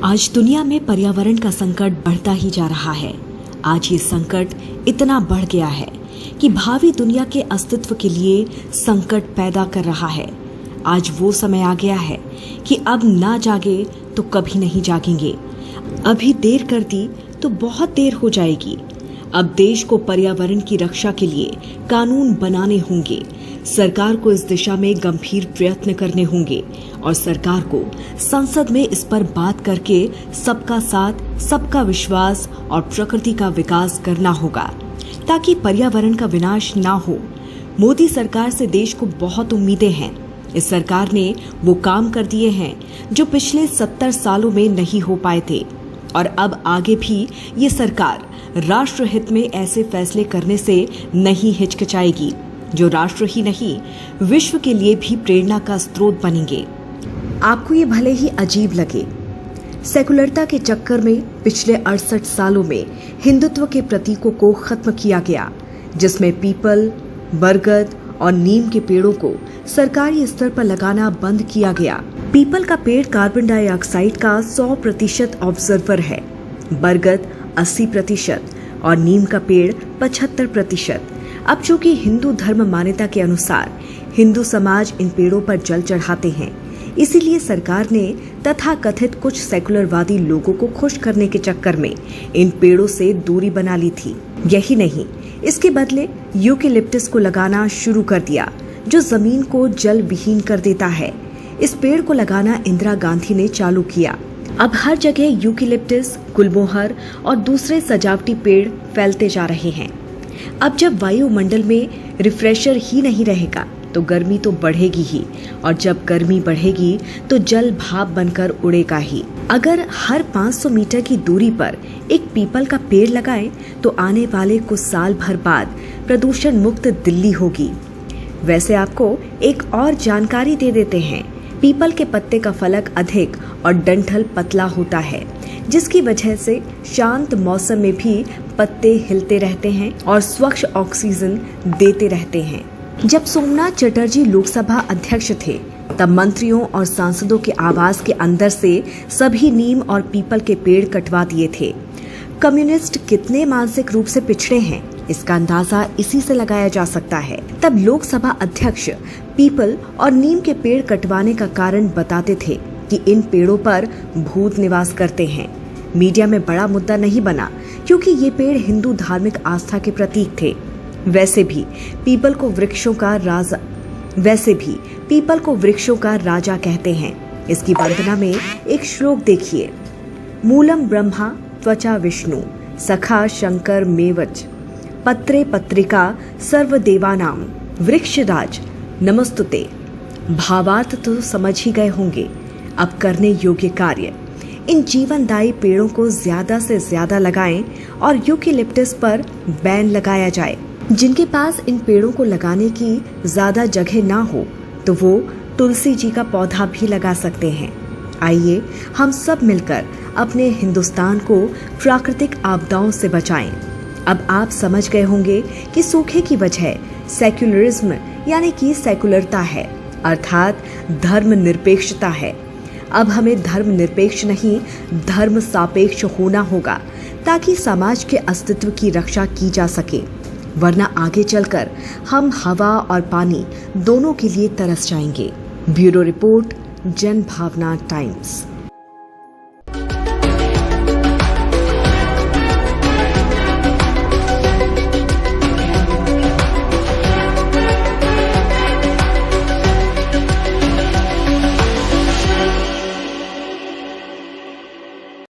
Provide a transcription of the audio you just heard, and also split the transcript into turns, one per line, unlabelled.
आज दुनिया में पर्यावरण का संकट बढ़ता ही जा रहा है। आज ये संकट इतना बढ़ गया है कि भावी दुनिया के अस्तित्व के लिए संकट पैदा कर रहा है। आज वो समय आ गया है कि अब ना जागे तो कभी नहीं जागेंगे। अभी देर कर दी तो बहुत देर हो जाएगी। अब देश को पर्यावरण की रक्षा के लिए कानून बनाने होंगे। सरकार को इस दिशा में गंभीर प्रयत्न करने होंगे और सरकार को संसद में इस पर बात करके सबका साथ, सबका विश्वास और प्रकृति का विकास करना होगा ताकि पर्यावरण का विनाश ना हो। मोदी सरकार से देश को बहुत उम्मीदें हैं। इस सरकार ने वो काम कर दिए हैं जो पिछले 70 सालों में नहीं हो पाए थे और अब आगे भी ये सरकार राष्ट्रहित में ऐसे फैसले करने से नहीं हिचकिचाएगी जो राष्ट्र ही नहीं विश्व के लिए भी प्रेरणा का स्रोत बनेंगे। आपको ये भले ही अजीब लगे, सेकुलरता के चक्कर में पिछले 68 सालों में हिंदुत्व के प्रतीकों को खत्म किया गया, जिसमें पीपल, बरगद और नीम के पेड़ों को सरकारी स्तर पर लगाना बंद किया गया। पीपल का पेड़ कार्बन डाइऑक्साइड का 100% ऑब्जर्वर है, बरगद 80% और नीम का पेड़ 75%। अब चूंकि हिंदू धर्म मान्यता के अनुसार हिंदू समाज इन पेड़ों पर जल चढ़ाते हैं, इसीलिए सरकार ने तथाकथित कुछ सेकुलरवादी लोगों को खुश करने के चक्कर में इन पेड़ों से दूरी बना ली थी। यही नहीं, इसके बदले यूकेलिप्टस को लगाना शुरू कर दिया जो जमीन को जल विहीन कर देता है। इस पेड़ को लगाना इंदिरा गांधी ने चालू किया। अब हर जगह यूकेलिप्टस, गुलमोहर और दूसरे सजावटी पेड़ फैलते जा रहे हैं। अब जब वायुमंडल में रिफ्रेशर ही नहीं रहेगा तो गर्मी तो बढ़ेगी ही, और जब गर्मी बढ़ेगी तो जल भाप बनकर उड़ेगा ही। अगर हर 500 मीटर की दूरी पर एक पीपल का पेड़ लगाएं तो आने वाले कुछ साल भर बाद प्रदूषण मुक्त दिल्ली होगी। वैसे आपको एक और जानकारी दे देते हैं। पीपल के पत्ते का फलक अधिक और डंठल पतला होता है, जिसकी वजह से शांत मौसम में भी पत्ते हिलते रहते हैं और स्वच्छ ऑक्सीजन देते रहते हैं। जब सोमनाथ चटर्जी लोकसभा अध्यक्ष थे तब मंत्रियों और सांसदों के आवास के अंदर से सभी नीम और पीपल के पेड़ कटवा दिए थे। कम्युनिस्ट कितने मानसिक रूप से पिछड़े हैं, इसका अंदाजा इसी से लगाया जा सकता है। तब लोकसभा अध्यक्ष पीपल और नीम के पेड़ कटवाने का कारण बताते थे कि इन पेड़ों पर भूत निवास करते हैं। मीडिया में बड़ा मुद्दा नहीं बना क्योंकि ये पेड़ हिंदू धार्मिक आस्था के प्रतीक थे। वैसे भी पीपल को वृक्षों का राजा कहते हैं। इसकी वंदना में एक श्लोक देखिए, मूलम ब्रह्मा त्वचा विष्णु सखा शंकर मेवच पत्रे पत्रिका सर्वदेवानाम वृक्षराज नमस्तुते। भावार्थ तो समझ ही गए होंगे। अब करने योग्य कार्य, इन जीवनदायी पेड़ों को ज्यादा से ज्यादा लगाएं और यूकेलिप्टस पर बैन लगाया जाए। जिनके पास इन पेड़ों को लगाने की ज्यादा जगह ना हो तो वो तुलसी जी का पौधा भी लगा सकते हैं। आइए हम सब मिलकर अपने हिंदुस्तान को प्राकृतिक आपदाओं से बचाएं। अब आप समझ गए होंगे कि सूखे की वजह सेक्युलरिज्म यानी कि सेकुलरता है, अर्थात धर्मनिरपेक्षता है। अब हमें धर्मनिरपेक्ष नहीं, धर्म सापेक्ष होना होगा ताकि समाज के अस्तित्व की रक्षा की जा सके, वरना आगे चलकर हम हवा और पानी दोनों के लिए तरस जाएंगे। ब्यूरो रिपोर्ट, जन भावना टाइम्स।